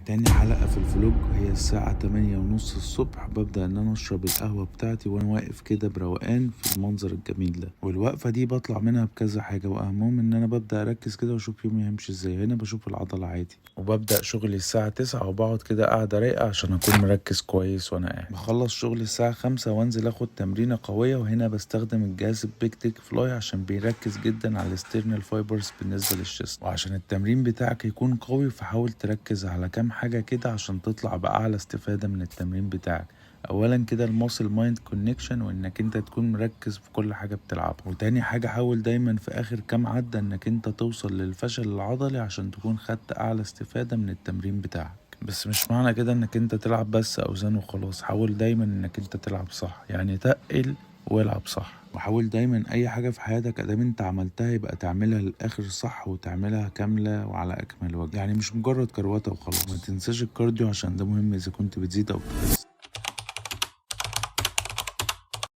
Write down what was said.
تاني حلقة في الفلوج هي الساعة 8:30 الصبح. ببدأ ان انا اشرب القهوة بتاعتي وانا واقف كده بروقان في المنظر الجميل ده، والوقفة دي بطلع منها بكذا حاجة، واهمهم ان انا ببدأ اركز كده واشوف يومي هيمشي ازاي. هنا بشوف العضلة عادي، وببدأ شغلي الساعة 9 وبقعد كده قاعدة رايقة عشان اكون مركز كويس وانا قاعد. بخلص شغل الساعة 5 وانزل اخد تمرينة قوية، وهنا بستخدم الجهاز البيج تيك فلاي عشان بيركز جدا على الاسترنال فايبرز بالنسبة للشيست. وعشان التمرين بتاعك يكون قوي فحاول تركز على كام حاجة كده عشان تطلع بأعلى استفادة من التمرين بتاعك. اولا كده الماسل مايند كونكشن، وانك انت تكون مركز في كل حاجة بتلعبها. وتاني حاجة حاول دايما في اخر كام عدة انك انت توصل للفشل العضلي عشان تكون خدت اعلى استفادة من التمرين بتاعك. بس مش معنى كده انك انت تلعب بس اوزان وخلاص، حاول دايما انك انت تلعب صح، يعني تقل والعب صح. وحاول دايما اي حاجة في حياتك ادام انت عملتها يبقى تعملها للاخر صح، وتعملها كاملة وعلى اكمل وجه، يعني مش مجرد كرواتة وخلاص. ما تنساش الكارديو عشان ده مهم اذا كنت بتزيد او بتخس.